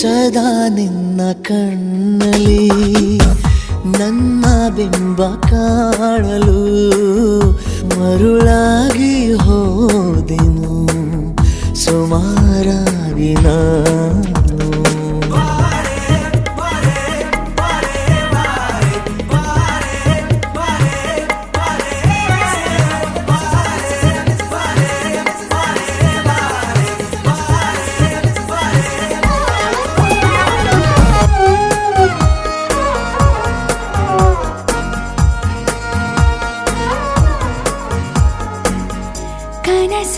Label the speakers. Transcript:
Speaker 1: ಸದಾ ನಿನ್ನ ಕಣ್ಣಲ್ಲಿ ನನ್ನ ಬಿಂಬ ಕಾಣಲು ಮರುಳಾಗಿ ಹೋದೆನು ಸುಮಾರಾಗಿ ನಾನು.
Speaker 2: ಕನಸ